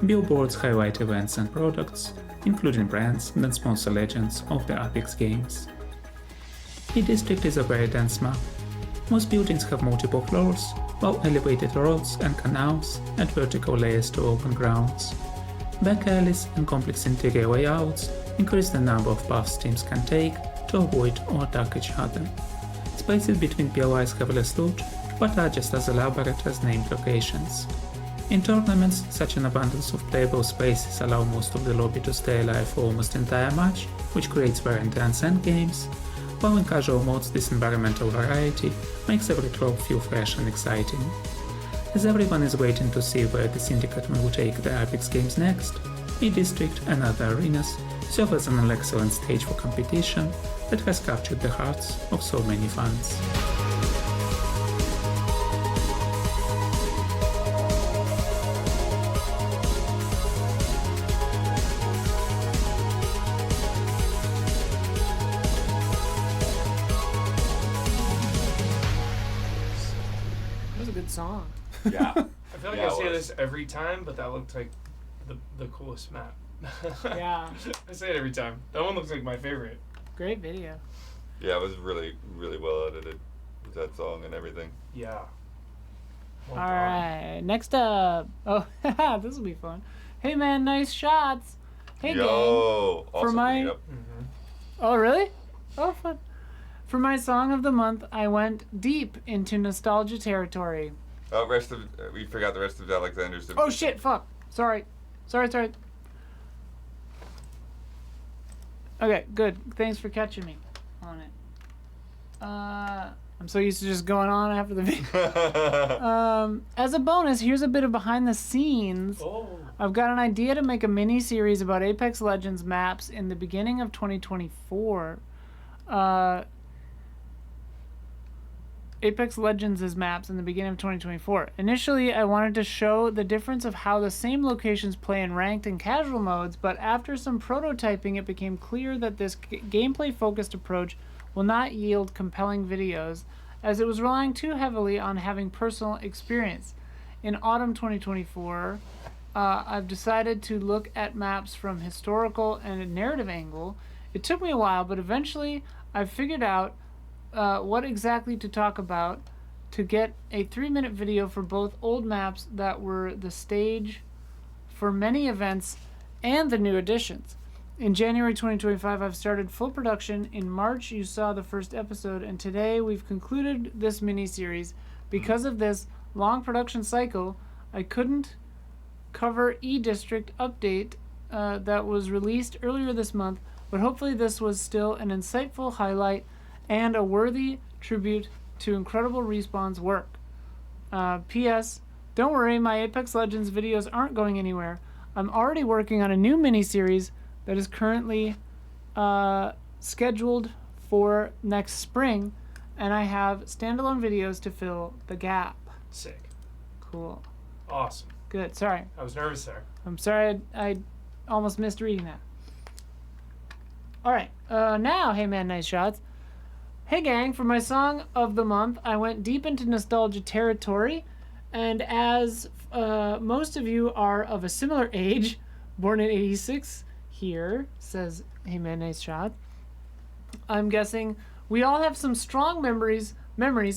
Billboards highlight events and products, including brands that sponsor legends of the Apex games. E-District is a very dense map. Most buildings have multiple floors, while elevated roads and canals add vertical layers to open grounds. Back alleys and complex interior layouts increase the number of paths teams can take to avoid or attack each other. Spaces between POIs have less loot, but are just as elaborate as named locations. In tournaments, such an abundance of playable spaces allow most of the lobby to stay alive for almost entire match, which creates very intense endgames, while in casual modes this environmental variety makes every throw feel fresh and exciting. As everyone is waiting to see where the Syndicate will take the Apex games next, E-District and other arenas serve as an excellent stage for competition that has captured the hearts of so many fans. song. Yeah. I feel like Yeah, I it say was. this every time, but that looked like the coolest map. Yeah. I say it every time. That one looks like my favorite. Great video. Yeah, it was really, really well edited with that song and everything. Yeah. All right, next up. Oh, this will be fun. Hey man, nice shots. Hey gang. Yo, also my- bring it up. Oh really? Oh fun. For my song of the month, I went deep into nostalgia territory. Oh, we forgot the rest of Alexander's. Oh shit! Fuck. Sorry. Okay, good. Thanks for catching me on it. I'm so used to just going on after the video. As a bonus, here's a bit of behind the scenes. Oh. I've got an idea to make a mini series about Apex Legends maps in the beginning of 2024. Apex Legends' maps in the beginning of 2024. Initially, I wanted to show the difference of how the same locations play in ranked and casual modes, but after some prototyping, it became clear that this gameplay-focused approach will not yield compelling videos, as it was relying too heavily on having personal experience. In autumn 2024, I've decided to look at maps from historical and a narrative angle. It took me a while, but eventually I figured out what exactly to talk about to get a 3-minute video for both old maps that were the stage for many events and the new additions. In January 2025, I've started full production. In March, you saw the first episode, and today we've concluded this mini-series. Because of this long production cycle, I couldn't cover E-District update that was released earlier this month, but hopefully this was still an insightful highlight and a worthy tribute to incredible Respawn's work. P.S. Don't worry, my Apex Legends videos aren't going anywhere. I'm already working on a new mini-series that is currently scheduled for next spring, and I have standalone videos to fill the gap. Sick. Cool. Awesome. Good. Sorry. I was nervous there. I'm sorry I almost missed reading that. Alright, now, hey man, nice shots. Hey gang, for my song of the month, I went deep into nostalgia territory, and as most of you are of a similar age, born in 86, here, says hey man, nice shot, I'm guessing we all have some strong memories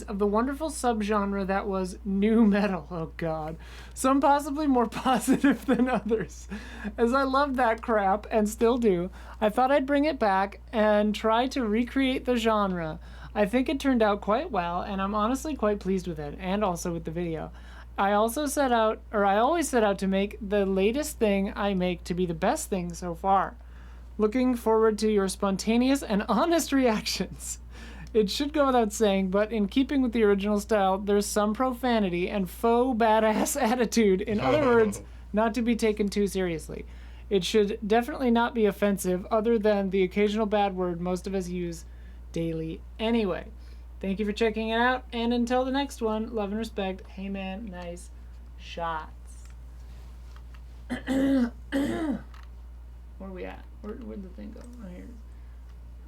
of the wonderful subgenre that was nu metal. Oh god. Some possibly more positive than others. As I loved that crap, and still do, I thought I'd bring it back and try to recreate the genre. I think it turned out quite well, and I'm honestly quite pleased with it, and also with the video. I always set out to make the latest thing I make to be the best thing so far. Looking forward to your spontaneous and honest reactions. It should go without saying, but in keeping with the original style, there's some profanity and faux badass attitude. In other words, not to be taken too seriously. It should definitely not be offensive, other than the occasional bad word most of us use daily anyway. Thank you for checking it out, and until the next one, love and respect. Hey man, nice shots. Where are we at? Where'd the thing go? Oh, here it is.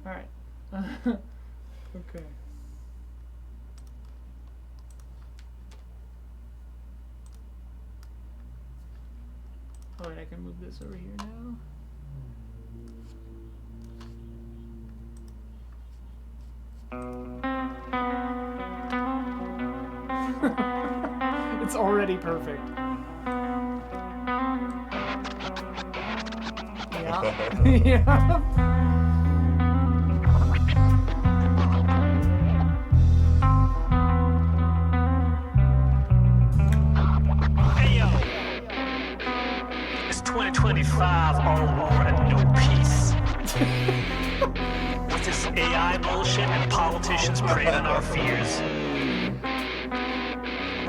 Alright. Okay. Alright, I can move this over here now. It's already perfect. Yeah. Yeah. Hey yo, it's 2025, all war and no peace. With this AI bullshit and politicians preying on our fears.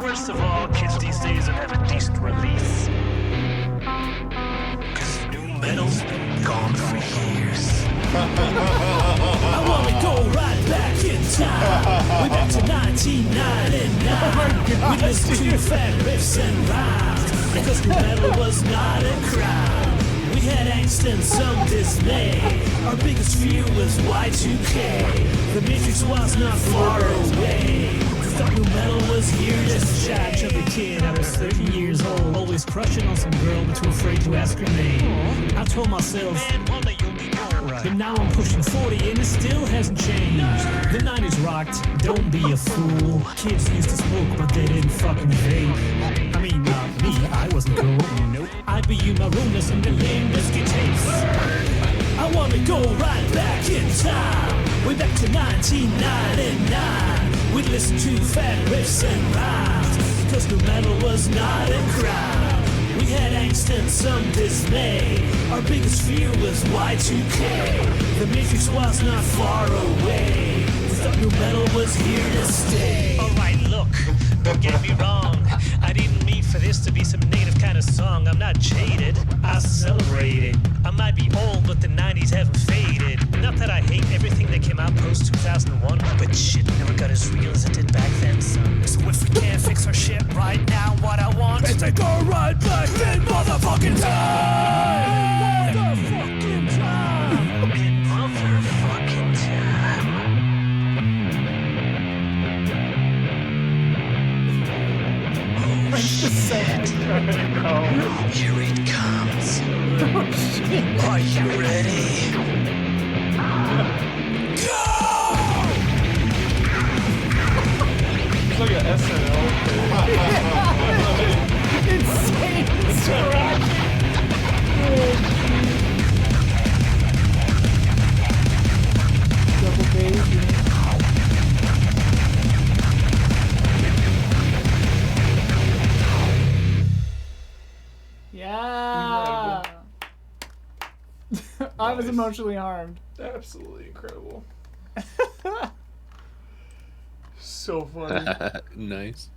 Worst of all, kids these days don't have a decent release. Cause new metal's been gone for years. I wanna go right back in time. Way back to 1999. We listened to fat riffs and rhymes. Because new metal was not a crime. We had angst and some dismay. Our biggest fear was Y2K. The Matrix was not far away. Thought new metal was here to stay. Chubby kid, I was 13 years old, always crushing on some girl, but too afraid to ask her name. I told myself, man, one day you'll be alright. But now I'm pushing 40 and it still hasn't changed. The 90s rocked, don't be a fool. Kids used to smoke, but they didn't fucking vape. I mean, not me, I wasn't cool. Nope. I'd be in my room listening to lame biscuit tapes. I wanna go right back in time, way back to 1999. We'd listen to fat riffs and rhymes, cause new metal was not a crime. We had angst and some dismay. Our biggest fear was Y2K. The Matrix was not far away. We thought new metal was here to stay. Alright, look, don't get me wrong. I didn't mean for this to be some native kind of song. I'm not jaded, I celebrate it. I might be old, but the 90s haven't faded. Not that I hate everything that came out post 2001, but shit never got as real as it did back then, son. So if we can't fix our shit right now, what I want is to go right back in motherfucking time! Motherfucking time! In motherfucking time. Oh shit! Here it comes. Are you ready? Go! It's like an SNL. Insane scratch. Double bass. Yeah. I was Nice. emotionally harmed. Absolutely incredible. So funny. Nice.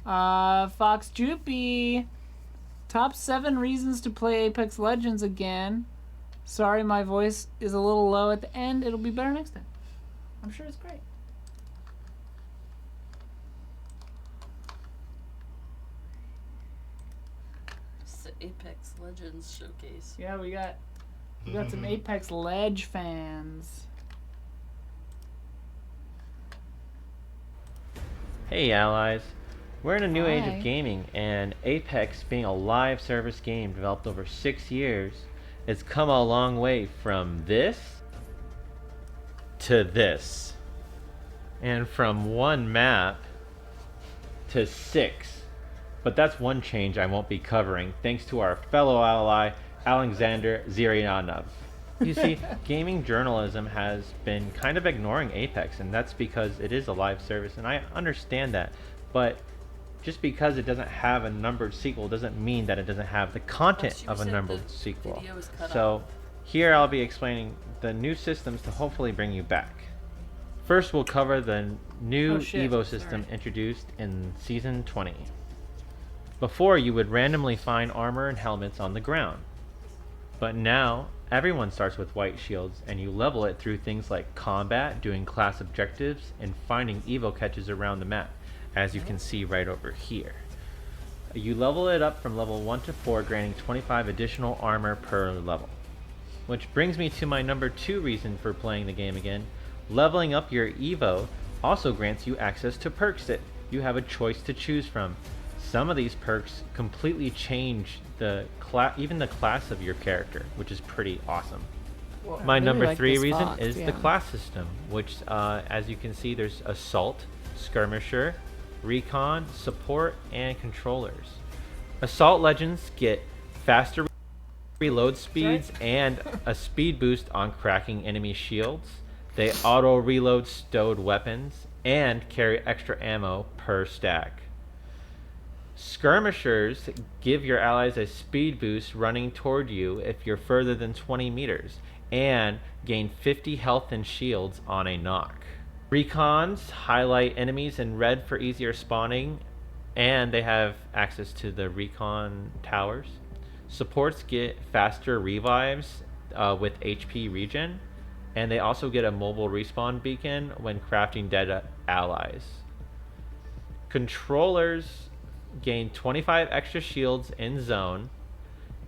Fox Joopy. Top 7 reasons to play Apex Legends again. Sorry, my voice is a little low at the end. It'll be better next time. I'm sure it's great. It's the Apex Legends showcase. Yeah, we got some Apex Ledge fans. Hey allies, we're in a new age Hi. of gaming, and Apex, being a live service game developed over 6 years, has come a long way from this to this, and from 1 map to 6. But that's one change I won't be covering, thanks to our fellow ally Alexander Zirianov. You see, gaming journalism has been kind of ignoring Apex, and that's because it is a live service, and I understand that. But just because it doesn't have a numbered sequel doesn't mean that it doesn't have the content You of a said numbered the sequel. video was cut So off. here I'll be explaining the new systems to hopefully bring you back. First, we'll cover the new Oh, shit. Evo system Sorry. introduced in Season 20. Before, you would randomly find armor and helmets on the ground. But now, everyone starts with white shields, and you level it through things like combat, doing class objectives, and finding Evo catches around the map, as you can see right over here. You level it up from level 1 to 4, granting 25 additional armor per level. Which brings me to my number 2 reason for playing the game again. Leveling up your Evo also grants you access to perks that you have a choice to choose from. Some of these perks completely change even the class of your character, which is pretty awesome. My really number like 3 this reason fox, is the yeah. class system, which as you can see, there's Assault, Skirmisher, Recon, Support, and Controllers. Assault Legends get faster reload speeds and a speed boost on cracking enemy shields. They auto reload stowed weapons and carry extra ammo per stack. Skirmishers give your allies a speed boost running toward you if you're further than 20 meters, and gain 50 health and shields on a knock. Recons highlight enemies in red for easier spawning, and they have access to the recon towers. Supports get faster revives with HP regen, and they also get a mobile respawn beacon when crafting dead allies. Controllers gain 25 extra shields in zone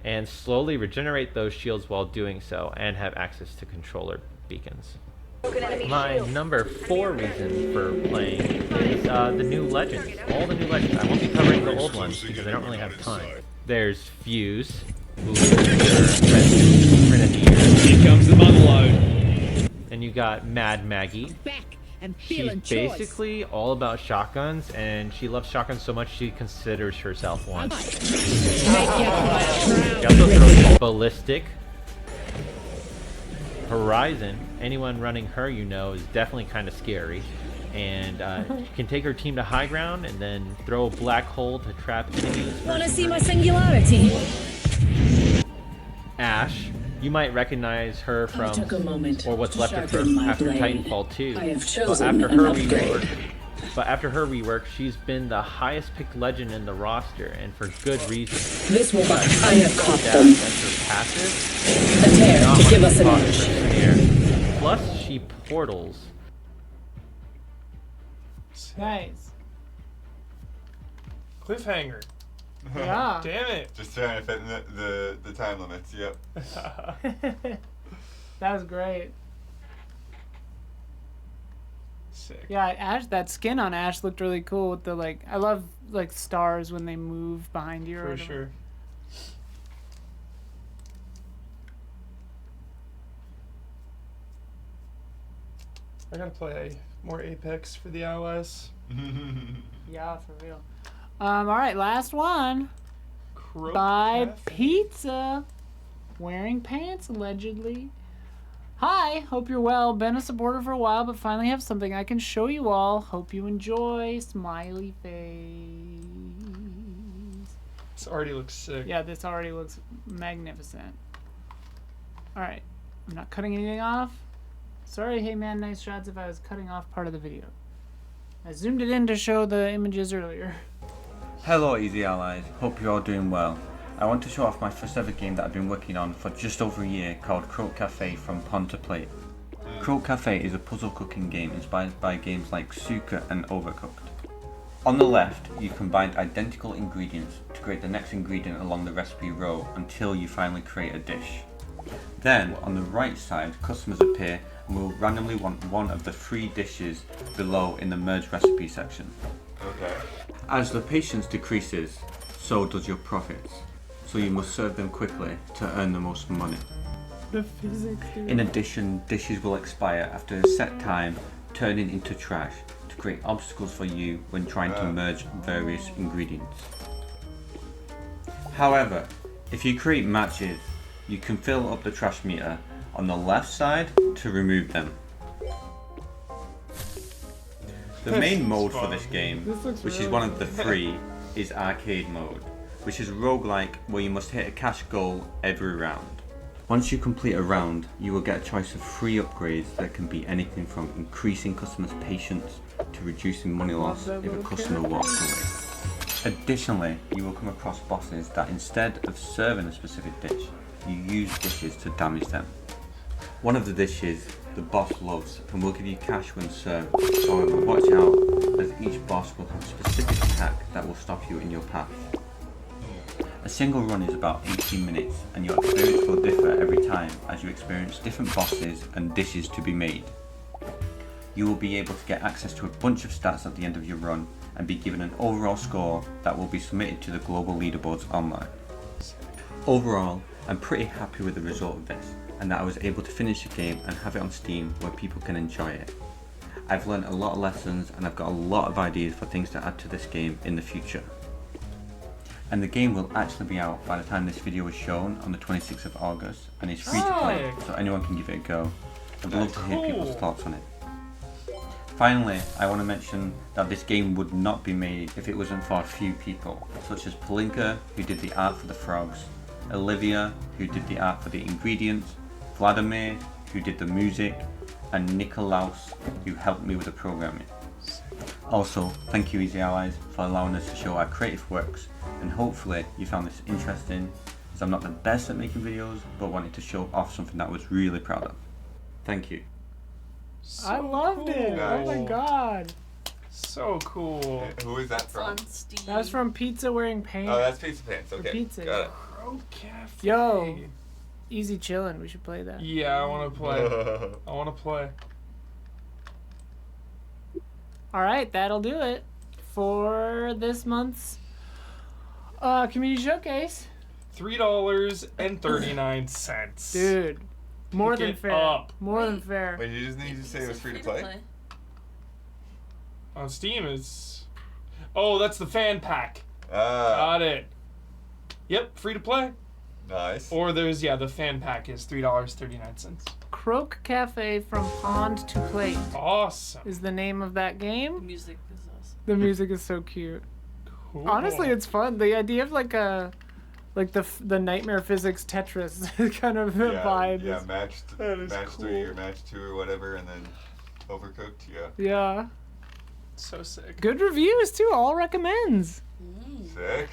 and slowly regenerate those shields while doing so, and have access to controller beacons. My number 4 reason for playing is the new legends. All the new legends. I won't be covering the old ones because I don't really have time. There's Fuse, who is your grenadier. Here comes the bungalow. Then you got Mad Maggie. She's basically all about shotguns, and she loves shotguns so much she considers herself one. She also throws Ballistic. Horizon, anyone running her you know is definitely kind of scary. And she can take her team to high ground and then throw a black hole to trap enemies. Wanna see my singularity? Ash, you might recognize her from, or what's left of her after Titanfall 2. But after her rework, she's been the highest picked legend in the roster, and for good reason. This will work. I have caught them. That's her passive. A tear to give us an edge. Plus, she portals. Nice. Cliffhanger. Yeah. Damn it. Just trying to fit in the time limits. Yep. That was great. Sick. Yeah, Ash. That skin on Ash looked really cool with the like. I love like stars when they move behind you. Or For whatever. sure. I gotta play more Apex for the iOS. Yeah, for real. All right, last one. Croak Buy Cafe? pizza. Wearing pants, allegedly. Hi, hope you're well. Been a supporter for a while, but finally have something I can show you all. Hope you enjoy. Smiley face. This already looks sick. Yeah, this already looks magnificent. Alright, I'm not cutting anything off. Sorry, hey man, nice shots if I was cutting off part of the video. I zoomed it in to show the images earlier. Hello Easy Allies, hope you're all doing well. I want to show off my first ever game that I've been working on for just over a year called Croak Cafe from Pond to Plate. Croak Cafe is a puzzle cooking game inspired by games like Suka and Overcooked. On the left, you combine identical ingredients to create the next ingredient along the recipe row until you finally create a dish. Then, on the right side, customers appear and will randomly want one of the 3 dishes below in the merge recipe section. Okay. As the patience decreases, so does your profits. So you must serve them quickly to earn the most money. The physics, dude. In addition, dishes will expire after a set time, turning into trash to create obstacles for you when trying to merge various ingredients. However, if you create matches, you can fill up the trash meter on the left side to remove them. The main mode for this game, which is one of the 3, is arcade mode, which is roguelike where you must hit a cash goal every round. Once you complete a round, you will get a choice of 3 upgrades that can be anything from increasing customers' patience to reducing money loss if a customer walks away. Additionally, you will come across bosses that instead of serving a specific dish, you use dishes to damage them. One of the dishes the boss loves and will give you cash when served. However, watch out as each boss will have a specific attack that will stop you in your path. A single run is about 18 minutes and your experience will differ every time as you experience different bosses and dishes to be made. You will be able to get access to a bunch of stats at the end of your run and be given an overall score that will be submitted to the global leaderboards online. Overall, I'm pretty happy with the result of this and that I was able to finish the game and have it on Steam where people can enjoy it. I've learned a lot of lessons and I've got a lot of ideas for things to add to this game in the future. And the game will actually be out by the time this video is shown on the 26th of August and is free to play, so anyone can give it a go. I'd love to hear people's thoughts on it. Finally, I want to mention that this game would not be made if it wasn't for a few people, such as Palinka, who did the art for the frogs, Olivia, who did the art for the ingredients, Vladimir, who did the music, and Nikolaus, who helped me with the programming. Also, thank you Easy Allies for allowing us to show our creative works, and hopefully you found this interesting, as I'm not the best at making videos, but wanted to show off something that I was really proud of. Thank you. I loved it. Oh my god. So cool. Who is that It's from? on Steam. That was from Pizza Wearing Pants. Oh, that's Pizza Pants. Okay, pizza. got it. Croak Cafe. Yo. Easy chillin'. We should play that. Yeah, I want to play. I want to play. All right, that'll do it for this month's community showcase. $3.39. Dude, more Pick than it fair. up. More than fair. Wait, you just need to say it was free to play? On Steam is... Oh, that's the fan pack. Ah, Got it. Yep, free to play. nice. Or there's, the fan pack is $3.39. Croak Cafe from Pond to Plate Awesome. is the name of that The game. music is awesome. The music is so cute. Cool. Honestly, it's fun. The idea of like the nightmare physics Tetris kind of vibe. Yeah, is- match that is match cool. 3 or match 2 or whatever, and then Overcooked. Yeah, Yeah. so sick. Good reviews too. All recommends. sick.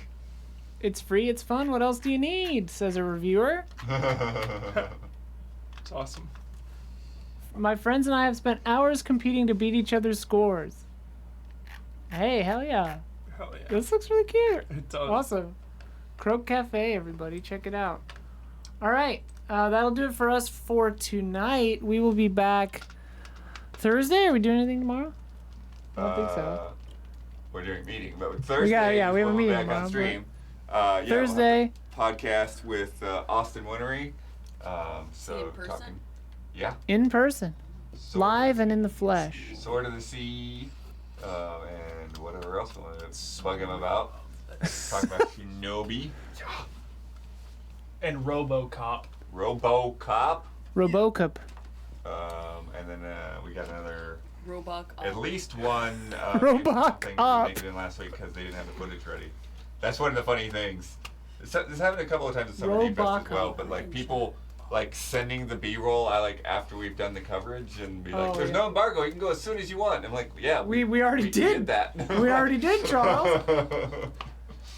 It's free. It's fun. What else do you need? Says a reviewer. It's awesome. My friends and I have spent hours competing to beat each other's scores. Hey, hell yeah. Hell yeah. This looks really cute. It does. Awesome. Croak Cafe, everybody. Check it out. All right. That'll do it for us for tonight. We will be back Thursday. Are we doing anything tomorrow? I don't think so. We're doing a meeting, but Thursday. we have a we'll be meeting back tomorrow, on stream. Thursday. Podcast with Austin Winery. So in person? talking. Yeah. In person. Sword Live of and in the flesh. Sword of the Sea, and whatever else we want to bug him about. Talk about Shinobi, And RoboCop. RoboCop, Robocop. and then we got another, Robot. at least one Robocop. thing that didn't make it in last week because they didn't have the footage ready. That's one of the funny things. This happened a couple of times at Summer Game Fest as well, but like people like sending the B-roll after we've done the coverage and be like, "There's no embargo. You can go as soon as you want." I'm like, "Yeah, We already did that. We already did, Charles.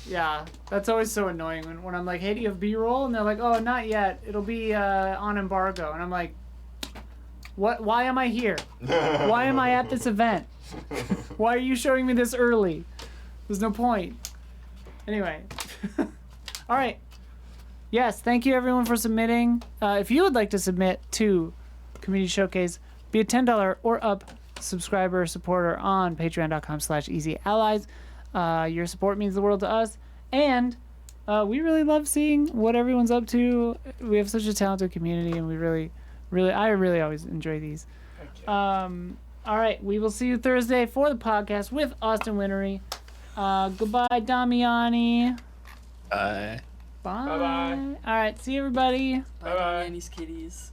Yeah, that's always so annoying when I'm like, hey, do you have B-roll? And they're like, oh, not yet. It'll be on embargo. And I'm like, what? Why am I here? Why am I at this event? Why are you showing me this early? There's no point. Anyway. All right. Yes, thank you everyone for submitting. If you would like to submit to Community Showcase, be a $10 or up subscriber or supporter on patreon.com/easyallies. Your support means the world to us, and we really love seeing what everyone's up to. We have such a talented community, and I really always enjoy these. All right, we will see you Thursday for the podcast with Austin Winery. Goodbye, Damiani. Bye. Bye. Bye-bye. All right, see you, everybody. Bye, Nanny's kitties.